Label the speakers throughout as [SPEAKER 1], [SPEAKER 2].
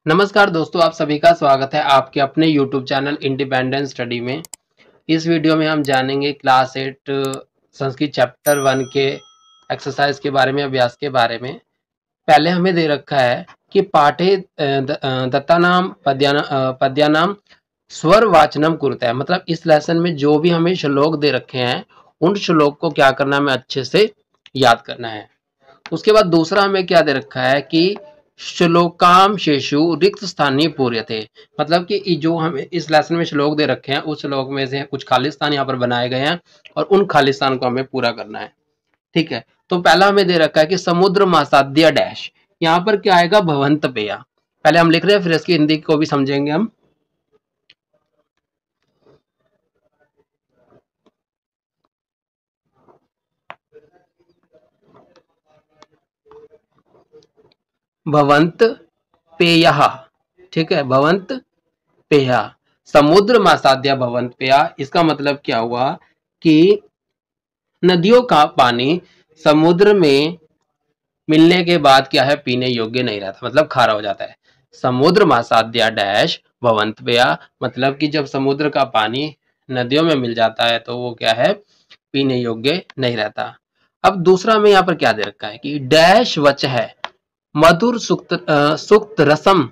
[SPEAKER 1] नमस्कार दोस्तों, आप सभी का स्वागत है आपके अपने YouTube चैनल इंडिपेंडेंस स्टडी में। इस वीडियो में हम जानेंगे क्लास 8 संस्कृत चैप्टर 1 के एक्सरसाइज के बारे में, अभ्यास के बारे में। पहले हमें दे रखा है कि पाठे दत्तानाम पद्यानाम स्वर वाचनम कुरुते है। मतलब इस लेसन में जो भी हमें श्लोक दे रखे हैं उन श्लोक को क्या करना है, हमें अच्छे से याद करना है। उसके बाद दूसरा हमें क्या दे रखा है कि श्लोकाम शेषु रिक्त स्थानीय पूर्य थे। मतलब कि जो हमें इस लेसन में श्लोक दे रखे हैं उस श्लोक में से कुछ खाली स्थान यहाँ पर बनाए गए हैं और उन खाली स्थान को हमें पूरा करना है। ठीक है, तो पहला हमें दे रखा है कि समुद्र मासाद्य डैश। यहाँ पर क्या आएगा, भवंत पेया। पहले हम लिख रहे हैं, फिर इसकी हिंदी को भी समझेंगे हम। भवंत पेयः। ठीक है, भवंत पेया, समुद्र मासाद्या भवंत पेया। इसका मतलब क्या हुआ कि नदियों का पानी समुद्र में मिलने के बाद क्या है, पीने योग्य नहीं रहता, मतलब खारा हो जाता है। समुद्र मासाद्या डैश भवंत पेया, मतलब कि जब समुद्र का पानी नदियों में मिल जाता है तो वो क्या है, पीने योग्य नहीं रहता। अब दूसरा में यहाँ पर क्या दे रखा है कि डैश वच है मधुर सुक्त रसम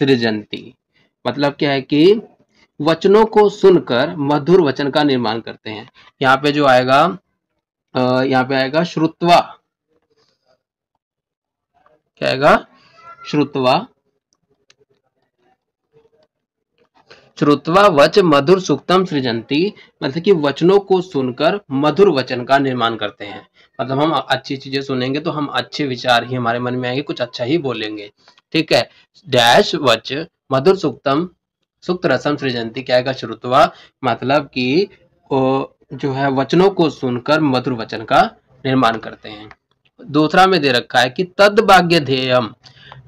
[SPEAKER 1] सृजंती। मतलब क्या है कि वचनों को सुनकर मधुर वचन का निर्माण करते हैं। यहाँ पे जो आएगा, यहाँ पे आएगा श्रुत्वा। क्या आएगा, श्रुत्वा। श्रुत्वा वच मधुर सुक्तम सृजंती, मतलब कि वचनों को सुनकर मधुर वचन का निर्माण करते हैं। मतलब हम अच्छी चीजें सुनेंगे तो हम अच्छे विचार ही हमारे मन में आएंगे, कुछ अच्छा ही बोलेंगे। ठीक है, डैश वच मधुर सुक्तम सुक्त रसम सृजंती, क्या है, श्रुत्वा। मतलब कि जो है वचनों को सुनकर मधुर वचन का निर्माण करते हैं। दूसरा में दे रखा है कि तद भाग्य ध्येयम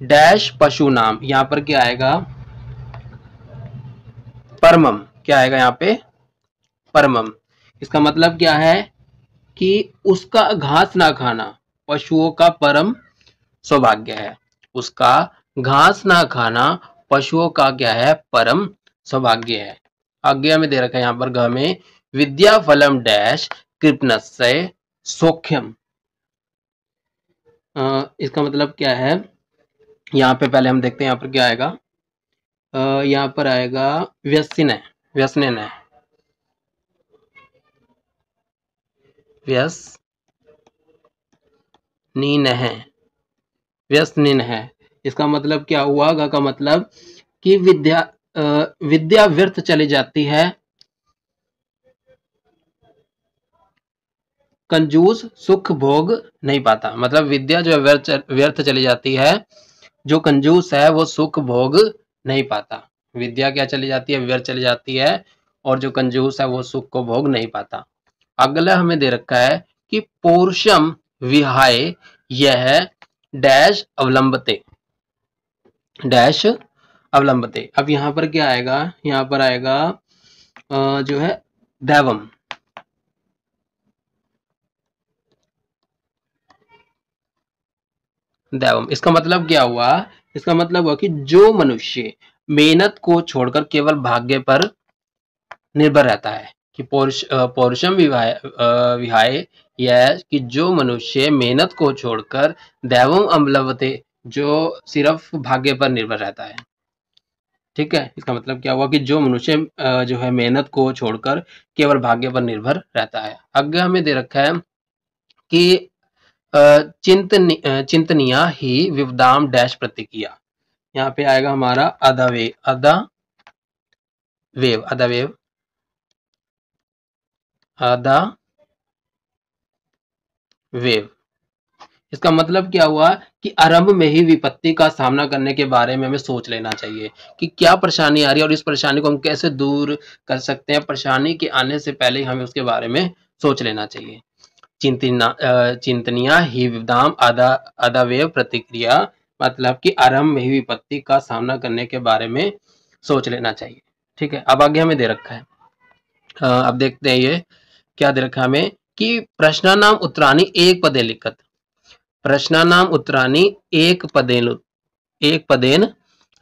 [SPEAKER 1] डैश पशु नाम। यहाँ पर क्या आएगा, परमम। क्या आएगा यहाँ पे, परमम। इसका मतलब क्या है कि उसका घास ना खाना पशुओं का परम सौभाग्य है। उसका घास ना खाना पशुओं का क्या है, परम सौभाग्य है। आज्ञा में दे रखा है यहाँ पर ग में विद्या फलम डैश कृपणस्य सौख्यम। इसका मतलब क्या है, यहाँ पे पहले हम देखते हैं यहाँ पर क्या आएगा। यहाँ पर आएगा व्यसन है, व्यसन है, व्यसनीन है, व्यसनीन है। इसका मतलब क्या हुआ, ग का मतलब कि विद्या व्यर्थ चली जाती है, कंजूस सुख भोग नहीं पाता। मतलब विद्या जो व्यर्थ चली जाती है, जो कंजूस है वो सुख भोग नहीं पाता। विद्या क्या चली जाती है, व्यर्थ चली जाती है, और जो कंजूस है वो सुख को भोग नहीं पाता। अगला हमें दे रखा है कि पौरुषम विहाय यह डैश अवलंबते, डैश अवलंबते। अब यहाँ पर क्या आएगा, यहाँ पर आएगा जो है दैवम। दैवम, इसका मतलब क्या हुआ, इसका मतलब हुआ कि जो मनुष्य मेहनत को छोड़कर केवल भाग्य पर निर्भर रहता है, कि पौरुषम विहाय यह कि जो मनुष्य मेहनत को छोड़कर दैवम अम्लवते, जो सिर्फ भाग्य पर निर्भर रहता है। ठीक है, इसका मतलब क्या हुआ कि जो मनुष्य जो है मेहनत को छोड़कर केवल भाग्य पर निर्भर रहता है। आगे हमें दे रखा है कि चिंतनिया ही विवदाम डैश प्रतिक्रिया। यहाँ पे आएगा हमारा अदावेव, अदावेव, अदावेव, अदावेव। इसका मतलब क्या हुआ कि आरंभ में ही विपत्ति का सामना करने के बारे में हमें सोच लेना चाहिए कि क्या परेशानी आ रही है और इस परेशानी को हम कैसे दूर कर सकते हैं। परेशानी के आने से पहले ही हमें उसके बारे में सोच लेना चाहिए। चिंतनिया ही विदाम अदावेव प्रतिक्रिया, मतलब कि आरंभ में ही विपत्ति का सामना करने के बारे में सोच लेना चाहिए। ठीक है, अब आगे हमें दे रखा है, अब देखते हैं ये क्या दे रखा है हमें कि प्रश्नानाम उत्तराणी एक पदे लिखत। प्रश्नानाम उत्तराणी एक पदेन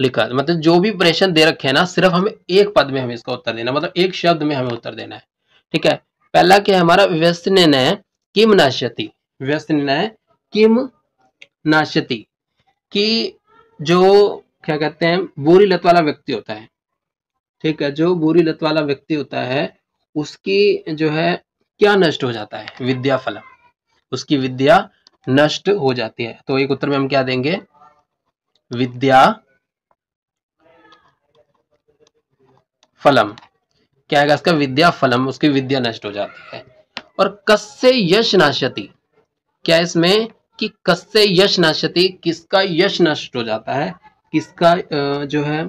[SPEAKER 1] लिखा। मतलब जो भी प्रश्न दे रखे हैं ना, सिर्फ हमें एक पद में हमें इसका उत्तर देना, मतलब एक शब्द में हमें उत्तर देना है। ठीक है, पहला क्या है हमारा, व्यस्तनिनय किम नाश्यति। व्यस्तनिनय किम नाश्यति कि जो क्या कहते हैं, बुरी लत वाला व्यक्ति होता है। ठीक है, जो बुरी लत वाला व्यक्ति होता है उसकी जो है क्या नष्ट हो जाता है, विद्या फलम, उसकी विद्या नष्ट हो जाती है। तो एक उत्तर में हम क्या देंगे, विद्या फलम। क्या है इसका, विद्या फलम, उसकी विद्या नष्ट हो जाती है। और कस्य यश नाश्यति, क्या इसमें कि कस्य यश नाश्यति, किसका यश नष्ट हो जाता है, किसका जो है,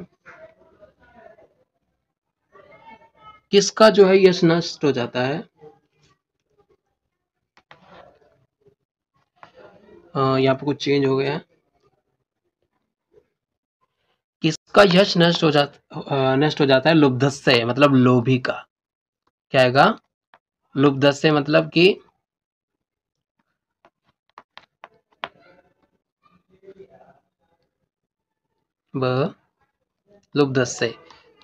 [SPEAKER 1] किसका जो है यश नष्ट हो जाता है। यहाँ पे कुछ चेंज हो गया है, किसका यश नष्ट हो जाता है, लुब्धस्य मतलब लोभी का। क्या आएगा, लुब्धस्य मतलब कि लुब्धस्य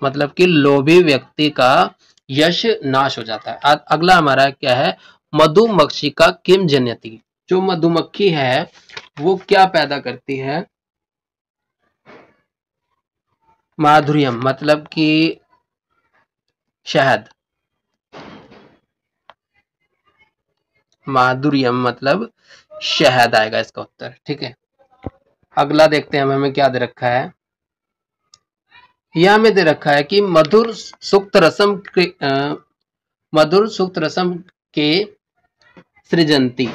[SPEAKER 1] मतलब कि लोभी व्यक्ति का यश नाश हो जाता है। अगला हमारा क्या है, मधुमक्षिका किम जन्यति। जो मधुमक्खी है वो क्या पैदा करती है, माधुर्यम मतलब कि शहद, माधुर्यम मतलब शहद आएगा इसका उत्तर। ठीक है, अगला देखते हैं हमें क्या दे रखा है। यह हमें दे रखा है कि मधुर सुक्त रसम के सृजंती।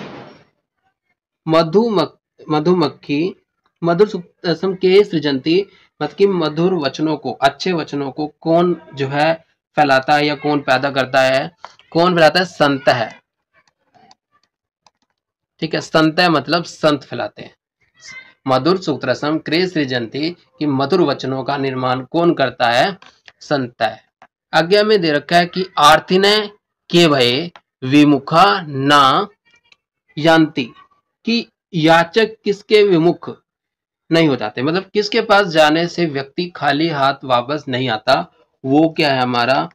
[SPEAKER 1] मधुमक्खी मधुर सुक्त रसम के सृजंती मतलब कि मधुर वचनों को, अच्छे वचनों को कौन जो है फैलाता है या कौन पैदा करता है, कौन फैलाता है, संत है। ठीक है, संत है मतलब संत फैलाते हैं। मधुर सुक्त रसम क्रे सृजंती कि मधुर वचनों का निर्माण कौन करता है, संत है। आज्ञा में दे रखा है कि आर्थिनय के भय विमुखा ना यान्ति, कि याचक किसके विमुख नहीं हो जाते, मतलब किसके पास जाने से व्यक्ति खाली हाथ वापस नहीं आता, वो क्या है हमारा,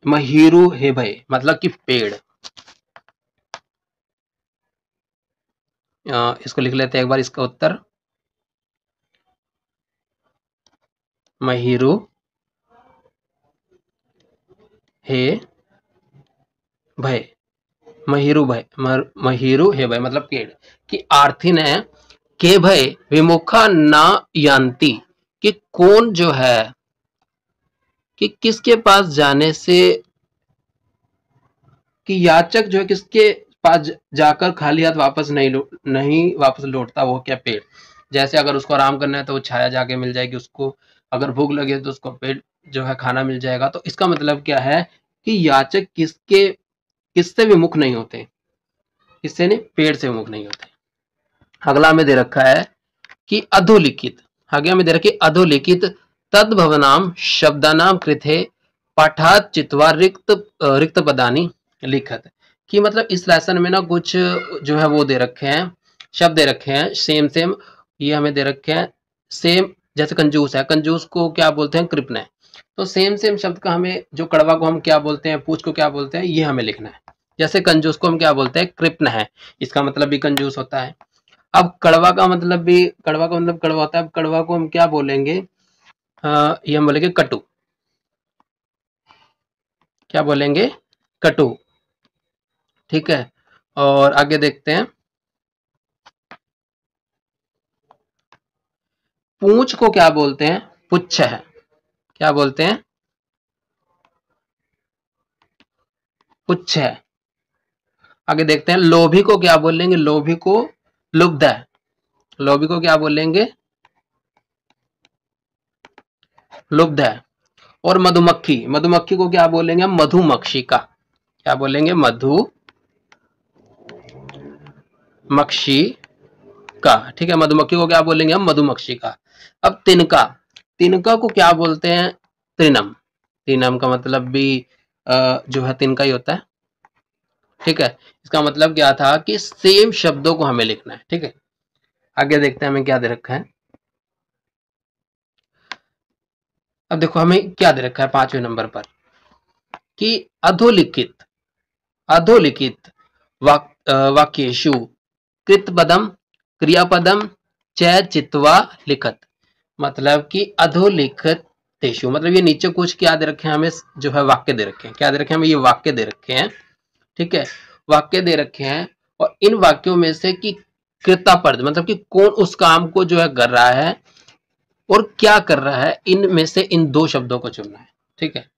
[SPEAKER 1] महीरु है भय मतलब कि पेड़। इसको लिख लेते हैं एक बार इसका उत्तर, महीरु हे भय, महीरु हे भय मतलब पेड़, कि आर्थिन है के भय विमुखा ना यान्ति, कि कौन जो है, कि किसके पास जाने से, कि याचक जो है किसके पास जाकर खाली हाथ वापस नहीं वापस लौटता, वो क्या, पेड़। जैसे अगर उसको आराम करना है तो वो छाया जाके मिल जाएगी उसको, अगर भूख लगे तो उसको पेड़ जो है खाना मिल जाएगा। तो इसका मतलब क्या है कि याचक किससे विमुख नहीं होते, किससे नहीं, पेड़ से विमुख नहीं होते। अगला में दे रखा है कि अधोलिखित, आगे में दे रखी अधोलिखित तद्भवनाम शब्दानाम कृते पाठात चित्वा रिक्त पदानी लिखत, कि मतलब इस लेसन में ना कुछ जो है वो दे रखे हैं, शब्द दे रखे हैं सेम सेम, ये हमें दे रखे हैं सेम। जैसे कंजूस है, कंजूस को क्या बोलते हैं, कृपण है। तो सेम सेम शब्द का हमें, जो कड़वा को हम क्या बोलते हैं, पूछ को क्या बोलते हैं, ये हमें लिखना है। जैसे कंजूस को हम क्या बोलते हैं, कृपण है, इसका मतलब भी कंजूस होता है। अब कड़वा का मतलब भी, कड़वा का मतलब कड़वा होता है। अब कड़वा को हम क्या बोलेंगे, ये हम बोलेंगे कटु। क्या बोलेंगे, कटु। ठीक है, और आगे देखते हैं, पूंछ को क्या बोलते हैं, पुच्छ है। क्या बोलते हैं, पुच्छ है। आगे देखते हैं, लोभी को क्या बोलेंगे, लोभी को लुब्ध है। लोभी को क्या बोलेंगे, लुब्ध है। और मधुमक्खी, मधुमक्खी को क्या बोलेंगे हम, मधुमक्षिका। क्या बोलेंगे, मधुमक्षी का। ठीक है, मधुमक्खी को क्या बोलेंगे हम, मधुमक्षिका। अब तिनका, तिनका को क्या बोलते हैं, त्रिनम। त्रिनम का मतलब भी जो है तिनका ही होता है। ठीक है, इसका मतलब क्या था कि सेम शब्दों को हमें लिखना है। ठीक है, आगे देखते हैं हमें क्या दे रखा है। अब देखो हमें क्या दे रखा है 5वें नंबर पर कि अधोलिखित वाक्येषु कृतपदम क्रियापदम च चित्वा लिखत। मतलब कि अधोलिखित तेषु, मतलब ये नीचे कुछ क्या दे रखे हैं हमें, जो है वाक्य दे रखे हैं। क्या दे रखे हैं हमें, ये वाक्य दे रखे हैं। ठीक है, वाक्य दे रखे हैं और इन वाक्यों में से कि कृतापद मतलब कि कौन उस काम को जो है कर रहा है और क्या कर रहा है, इनमें से इन दो शब्दों को चुनना है। ठीक है,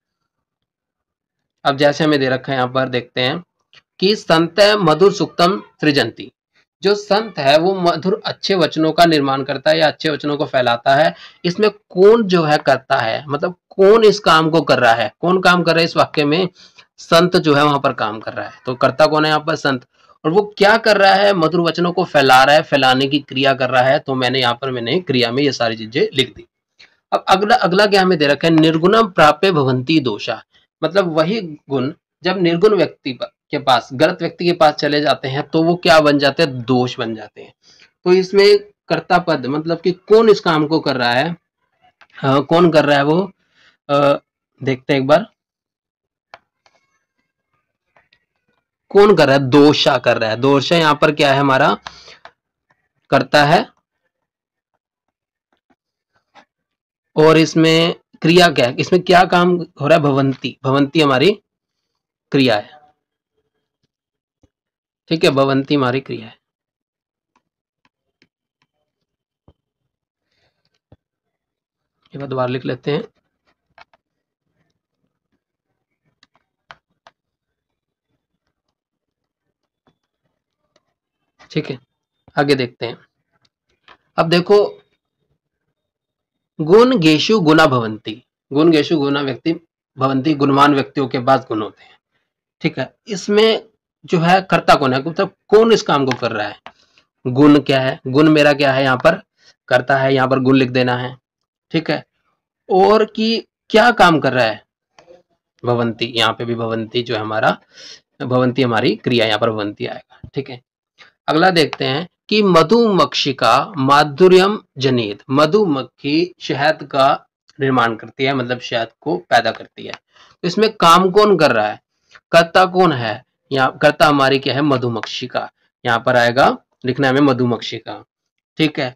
[SPEAKER 1] अब जैसे हमें दे रखा है यहां पर देखते हैं कि संत मधुर सुक्तम सृजंती। जो संत है वो मधुर अच्छे वचनों का निर्माण करता है या अच्छे वचनों को फैलाता है। इसमें कौन जो है करता है, मतलब कौन इस काम को कर रहा है, कौन काम कर रहा है इस वाक्य में, संत जो है वहां पर काम कर रहा है। तो कर्ता कौन है यहाँ पर, संत। और वो क्या कर रहा है, मधुर वचनों को फैला रहा है, फैलाने की क्रिया कर रहा है। तो मैंने यहाँ पर मैंने क्रिया में ये सारी चीजें लिख दी। अब अगला अगला क्या हमें दे रखा है, निर्गुणम प्राप्य भवंती दोषा। मतलब वही गुण जब निर्गुण व्यक्ति के पास, गलत व्यक्ति के पास चले जाते हैं तो वो क्या बन जाते हैं, दोष बन जाते हैं। तो इसमें कर्ता पद मतलब कि कौन इस काम को कर रहा है, कौन कर रहा है वो, देखते हैं एक बार, कौन कर रहा है, दोषा कर रहा है। दोषा यहाँ पर क्या है हमारा, करता है। और इसमें क्रिया क्या है, इसमें क्या काम हो रहा है, भवंती, भवंती हमारी क्रिया है। ठीक है, भवंती हमारी क्रिया है। एक बार दोबारा लिख लेते हैं। ठीक है, आगे देखते हैं। अब देखो, गुण गेशु गुना भवंती, गुण गेशु गुना व्यक्ति भवंती, गुणवान व्यक्तियों के पास गुण होते हैं। ठीक है, इसमें जो है कर्ता कौन है, मतलब कौन इस काम को कर रहा है, गुण क्या है, गुण मेरा क्या है यहाँ पर, करता है, यहाँ पर गुण लिख देना है। ठीक है, और कि क्या काम कर रहा है, भवंती, यहाँ पे भी भवंती जो है हमारा, भवंती हमारी क्रिया, यहाँ पर भवंती आएगा। ठीक है, अगला देखते हैं कि मधुमक्षिका माधुर्यम जनित, मधुमक्खी शहद का निर्माण करती है, मतलब शहद को पैदा करती है। तो इसमें काम कौन कर रहा है, कर्ता कौन है, यहाँ कर्ता हमारी क्या है, मधुमक्षिका। यहाँ पर आएगा, लिखना है हमें मधुमक्षिका। ठीक है,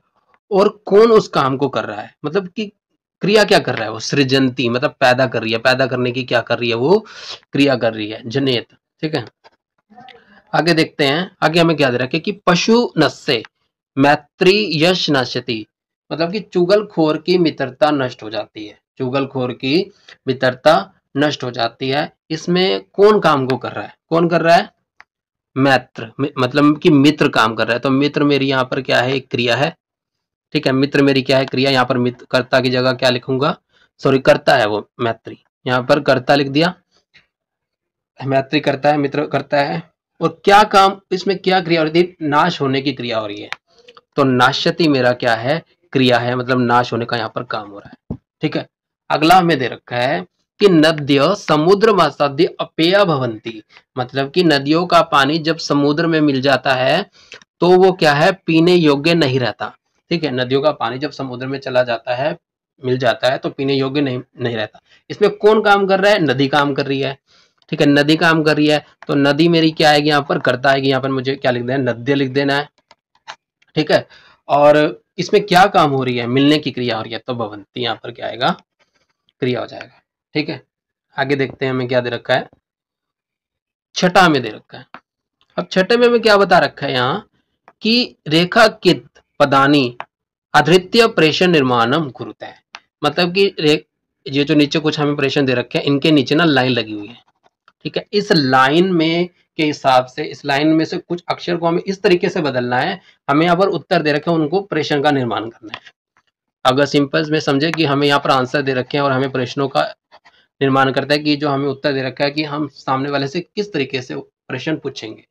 [SPEAKER 1] और कौन उस काम को कर रहा है, मतलब कि क्रिया क्या कर रहा है वो, सृजंती मतलब पैदा कर रही है, पैदा करने की क्या कर रही है वो, क्रिया कर रही है, जनित। ठीक है, आगे देखते हैं, आगे हमें क्या दे रखा है कि पशु नस्य मैत्री यश नश्यति। मतलब कि चुगलखोर की मित्रता नष्ट हो जाती है, चुगलखोर की मित्रता नष्ट हो जाती है। इसमें कौन काम को कर रहा है, कौन कर रहा है, मैत्र, मतलब कि मित्र काम कर रहा है। तो मित्र मेरी यहाँ पर क्या है, एक क्रिया है। ठीक है, मित्र मेरी क्या है, क्रिया। यहाँ पर मित्र कर्ता की जगह क्या लिखूंगा, सॉरी कर्ता है वो मैत्री, यहाँ पर कर्ता लिख दिया, मैत्री करता है, मित्र करता है। और क्या काम, इसमें क्या क्रिया हो रही थी, नाश होने की क्रिया हो रही है। तो नाश्यति मेरा क्या है, क्रिया है, मतलब नाश होने का यहाँ पर काम हो रहा है। ठीक है, अगला हमें दे रखा है कि नद्य समुद्र मत्स्य अपेय भवंती। मतलब कि नदियों का पानी जब समुद्र में मिल जाता है तो वो क्या है, पीने योग्य नहीं रहता। ठीक है, नदियों का पानी जब समुद्र में चला जाता है, मिल जाता है, तो पीने योग्य नहीं रहता। इसमें कौन काम कर रहा है, नदी काम कर रही है। ठीक है, नदी काम कर रही है, तो नदी मेरी क्या आएगी, यहाँ पर कर्ता आएगी। यहाँ पर मुझे क्या लिख देना है, नद्य लिख देना है। ठीक है, और इसमें क्या काम हो रही है, मिलने की क्रिया हो रही है, तो भवंती यहाँ पर क्या आएगा, क्रिया हो जाएगा। ठीक है, आगे देखते हैं हमें क्या दे रखा है, छठा में दे रखा है। अब छठे में हमें क्या बता रखा है यहाँ कि रेखा कित पदानी अधृत्य प्रेषण निर्माणम कुरुते हैं। मतलब कि ये जो नीचे कुछ हमें प्रेषण दे रखे हैं, इनके नीचे ना लाइन लगी हुई है। ठीक है, इस लाइन में के हिसाब से, इस लाइन में से कुछ अक्षर को हमें इस तरीके से बदलना है। हमें यहाँ पर उत्तर दे रखे हैं, उनको प्रेषण का निर्माण करना है। अगर सिंपल में समझे कि हमें यहाँ पर आंसर दे रखे हैं और हमें प्रश्नों का निर्माण करता है कि जो हमें उत्तर दे रखा है कि हम सामने वाले से किस तरीके से प्रश्न पूछेंगे।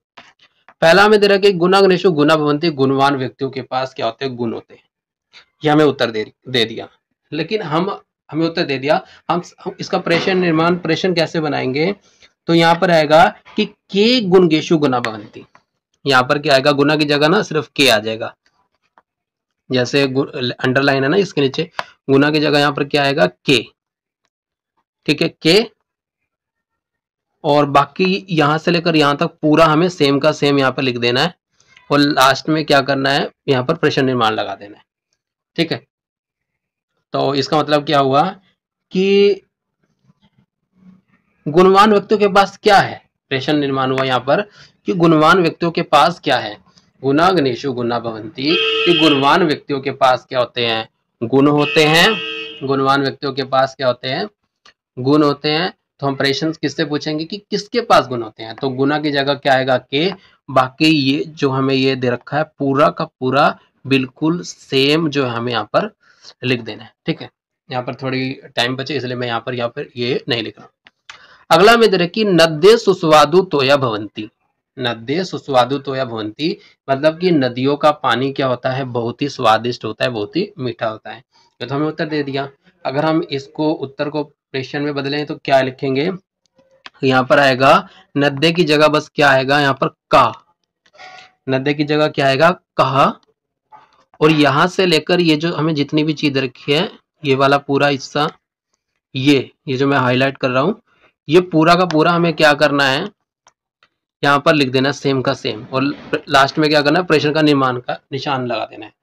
[SPEAKER 1] पहला हमें दे रखा है गुना गणेशो गुना भवंती, गुणवान व्यक्तियों के पास क्या होते हैं, गुण होते हैं। ये हमें उत्तर दे दिया, लेकिन हमें उत्तर दे दिया, हम इसका प्रेषण निर्माण, प्रेषण कैसे बनाएंगे। तो यहाँ पर आएगा कि के गुणगेशु गुना भवंती। यहाँ पर क्या आएगा, गुना की जगह ना सिर्फ के आ जाएगा, जैसे अंडरलाइन है ना इसके नीचे, गुना की जगह यहाँ पर क्या आएगा, के। ठीक है, के, और बाकी यहां से लेकर यहां तक पूरा हमें सेम का सेम यहाँ पर लिख देना है, और लास्ट में क्या करना है, यहाँ पर प्रेषण निर्माण लगा देना है। ठीक है, तो इसका मतलब क्या हुआ कि गुणवान व्यक्तियों के पास क्या है, प्रेषण निर्माण हुआ यहाँ पर कि गुणवान व्यक्तियों के पास क्या है, गुणा गणेशु गुणा भवंती, कि गुणवान व्यक्तियों के पास क्या होते हैं, गुण होते हैं। गुणवान व्यक्तियों के पास क्या होते हैं, गुण होते हैं। तो हम प्रेषण किससे पूछेंगे कि किसके पास गुण होते हैं, तो गुना की जगह क्या आएगा, के। बाकी ये जो हमें ये दे रखा है पूरा का पूरा बिल्कुल सेम जो है हमें यहाँ पर लिख देना है। ठीक है, यहाँ पर थोड़ी टाइम बचे इसलिए मैं यहाँ पर ये नहीं लिख रहा हूँ। अगला में दे रहे कि नद्ये सुस्वादु तोया भवंती। नद्ये सुस्वादु तोया भवंती मतलब कि नदियों का पानी क्या होता है, बहुत ही स्वादिष्ट होता है, बहुत ही मीठा होता है। तो हमें उत्तर दे दिया। अगर हम इसको उत्तर को प्रेषण में बदलें तो क्या लिखेंगे, यहाँ पर आएगा नद्ये की जगह बस क्या आएगा, यहाँ पर का। नद्ये की जगह क्या आएगा, कहा। और यहां से लेकर ये जो हमें जितनी भी चीज रखी है, ये वाला पूरा हिस्सा, ये जो मैं हाईलाइट कर रहा हूं, ये पूरा का पूरा हमें क्या करना है, यहाँ पर लिख देना सेम का सेम, और लास्ट में क्या करना है, प्रेषण का निर्माण का निशान लगा देना है।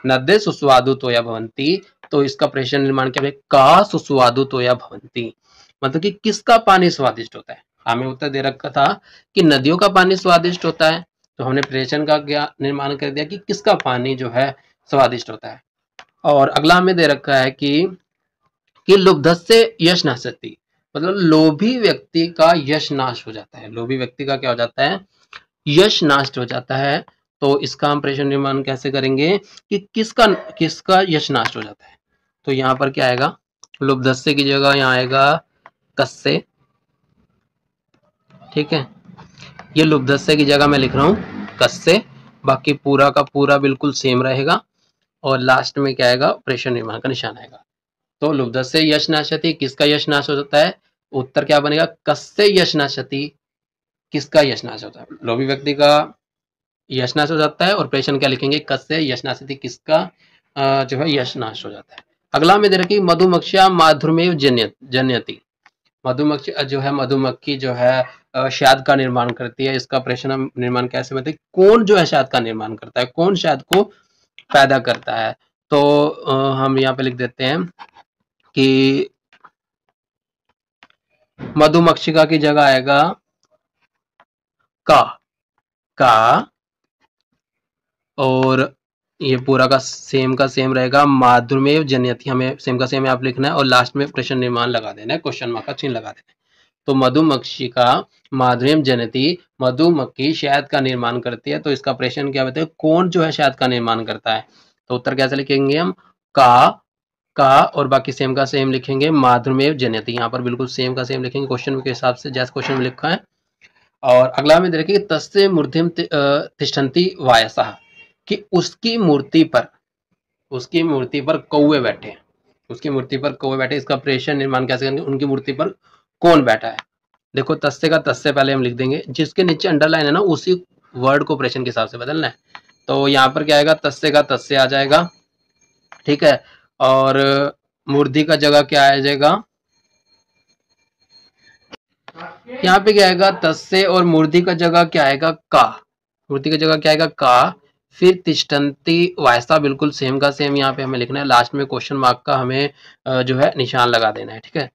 [SPEAKER 1] नद्ये सुस्वादु तोया भवंती, तो इसका प्रेषण निर्माण क्या है, का सुस्वादु तोया भवंती, मतलब कि किसका पानी स्वादिष्ट होता है। हमें उत्तर दे रखा था कि नदियों का पानी स्वादिष्ट होता है, तो हमने प्रेषण का क्या निर्माण कर दिया कि किसका पानी जो है स्वादिष्ट होता है। और अगला हमें दे रखा है कि लुब्धस्य यश नाशति, मतलब लोभी व्यक्ति का यश नाश हो जाता है। लोभी व्यक्ति का क्या हो जाता है, यश नाश हो जाता है। तो इसका हम प्रेषण निर्माण कैसे करेंगे कि किसका किसका यश नाश हो जाता है, तो यहाँ पर क्या आएगा, लुब्धस्य की जगह यहाँ आएगा कस्य। ठीक है, ये लुब्धस्य की जगह मैं लिख रहा हूँ कस्य, बाकी पूरा का पूरा बिल्कुल सेम रहेगा, और लास्ट में क्या आएगा, प्रेषण निर्माण का निशान आएगा। तो लुब्धस्य यश नाशति, किसका यश नाश हो जाता है, उत्तर क्या बनेगा, कस्य यश नाशति, किसका यश नाश होता है, लोभी व्यक्ति का यश नाश हो जाता है, और प्रेषण क्या लिखेंगे, कस्य यश नाशति, किसका जो है यश नाश हो जाता है। अगला में दे रखी मधुमक्खिया माधुर्मेव जन्यति। मधुमक्खी जो है, मधुमक्खी जो है शहद का निर्माण करती है, इसका प्रेषण निर्माण कैसे होता है, कौन जो है शहद का निर्माण करता है, कौन शहद को पैदा करता है, तो हम यहाँ पे लिख देते हैं कि मधुमक्षिका की जगह आएगा का, और ये पूरा का सेम रहेगा, माधुर्मेव जन्यति, हमें सेम का सेम आप लिखना है, और लास्ट में प्रश्न निर्माण लगा देना है, क्वेश्चन मार्क का चिन्ह लगा देना है। तो मधुमक्षिका माधुर्यम जनती, मधुमक्खी शहद का निर्माण करती है, तो इसका प्रश्न क्या बताए, कौन जो है शहद का निर्माण करता है, तो उत्तर कैसे लिखेंगे हम, का और बाकी सेम का सेम लिखेंगे, माधुर्मेव जनती, यहाँ पर बिल्कुल सेम का सेम लिखेंगे क्वेश्चन के हिसाब से जैसे क्वेश्चन में लिखा है। और अगला में देखिए तस्य मूर्तिम तिष्ठन्ति वायसः, कि उसकी मूर्ति पर कौवे बैठे हैं, उसकी मूर्ति पर कौवे बैठे, इसका प्रेषण निर्माण कैसे करेंगे, उनकी मूर्ति पर कौन बैठा है। देखो तस्य का तस्य पहले हम लिख देंगे, जिसके नीचे अंडरलाइन है ना उसी वर्ड को प्रेषण के हिसाब से बदलना है, तो यहाँ पर क्या आएगा, तस्य का तस्य आ जाएगा। ठीक है, और मूर्ति का जगह क्या आ जाएगा, यहाँ पे क्या आएगा, तस्य, और मूर्ति का जगह क्या आएगा, का। मूर्ति की जगह क्या आएगा, का। फिर तिष्ठन्ति वायसा, बिल्कुल सेम का सेम यहाँ पे हमें लिखना है, लास्ट में क्वेश्चन मार्क का हमें जो है निशान लगा देना है। ठीक है,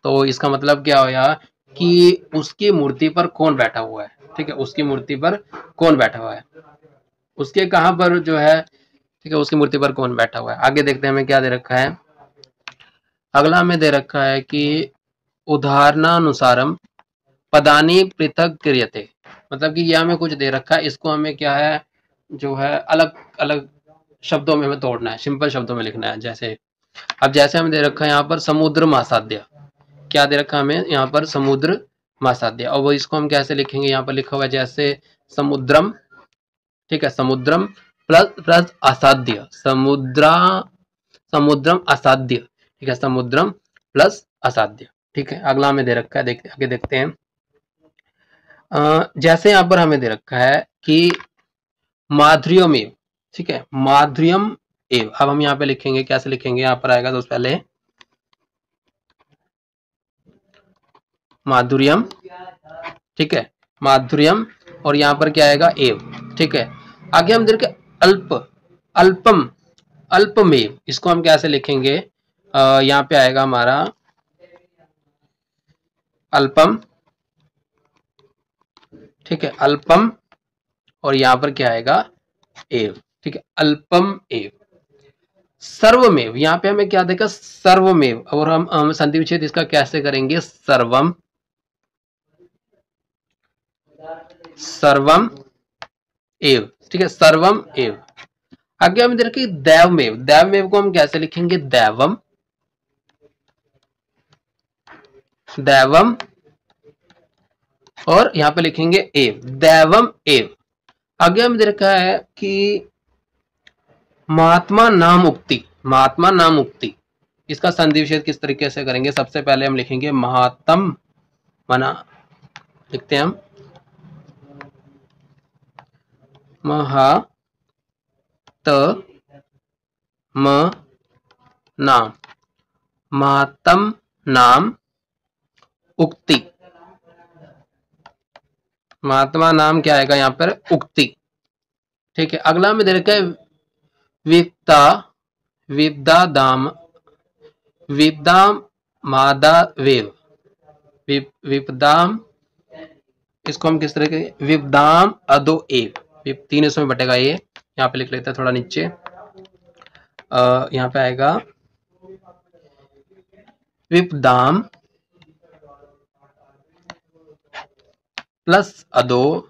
[SPEAKER 1] तो इसका मतलब क्या होगा कि उसकी मूर्ति पर कौन बैठा हुआ है। ठीक है, उसकी मूर्ति पर कौन बैठा हुआ है, उसके कहाँ पर जो है, ठीक है, उसकी मूर्ति पर कौन बैठा हुआ है। आगे देखते हैं हमें क्या दे रखा है। अगला हमें दे रखा है कि उदाहरणानुसारम पदानी पृथक क्रियते, मतलब कि यह हमें कुछ दे रखा है, इसको हमें क्या है जो है अलग अलग शब्दों में हमें तोड़ना है, सिंपल शब्दों में लिखना है। जैसे अब जैसे हमें दे रखा है यहाँ पर समुद्र महासाध्य, क्या दे रखा है हमें यहाँ पर, समुद्र महासाध्य, और वो इसको हम कैसे लिखेंगे, यहाँ पर लिखा हुआ है जैसे समुद्रम। ठीक है, समुद्रम प्लस प्लस असाध्य, समुद्रम असाध्य। ठीक है, समुद्रम प्लस असाध्य। ठीक है, अगला हमें दे रखा है, आगे देखते हैं। जैसे यहाँ पर हमें दे रखा है कि माधुर्यम एव, ठीक है, माधुर्यम एव, अब हम यहाँ पे लिखेंगे, कैसे लिखेंगे, यहाँ पर आएगा तो पहले माधुर्यम, ठीक है, माधुर्यम, और यहाँ पर क्या आएगा एव, ठीक है। आगे हम देखें अल्प, अल्पम, अल्पमेव, इसको हम कैसे लिखेंगे, यहाँ पे आएगा हमारा अल्पम, ठीक है, अल्पम, और यहाँ पर क्या आएगा एव, ठीक है, अल्पम एव। सर्वमेव, यहाँ पे हमें क्या देखा, सर्वमेव, और हम संधि विच्छेद इसका कैसे करेंगे, सर्वम, सर्वम एव, ठीक है, सर्वम एव। आगे हम देखिए दैवमेव, दैवमेव को हम कैसे लिखेंगे, दैवम, दैवम, और यहां पे लिखेंगे एव, दैवम एव। आगे हम देखा है कि महात्मा नाम उक्ति, महात्मा नाम उक्ति, इसका संधि विच्छेद किस तरीके से करेंगे, सबसे पहले हम लिखेंगे महात्म मना, लिखते हैं हम महात म नाम, महात्म नाम उक्ति, महात्मा नाम क्या आएगा यहाँ पर, उक्ति, ठीक है। अगला में दे रखा है विप्ता, विपदा दाम, विपदाम मादा वेव, विपदाम, इसको हम किस तरह के, विपदाम अदो एव, तीन इसमें बटेगा ये, यहाँ पे लिख लेते हैं थोड़ा नीचे, यहाँ पे आएगा विपदाम प्लस अदो,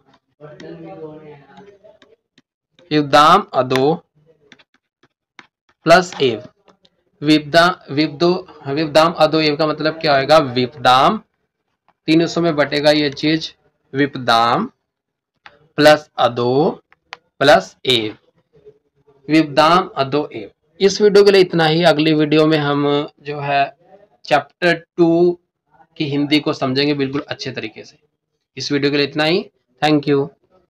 [SPEAKER 1] विपदाम अदो प्लस एव, विपदाम अदो एव का मतलब क्या होगा, विपदाम, तीन हिस्सों में बटेगा ये चीज, विपदाम प्लस अदो प्लस एव, विपदाम अदो एव। इस वीडियो के लिए इतना ही। अगली वीडियो में हम जो है चैप्टर 2 की हिंदी को समझेंगे बिल्कुल अच्छे तरीके से। इस वीडियो के लिए इतना ही। Thank you.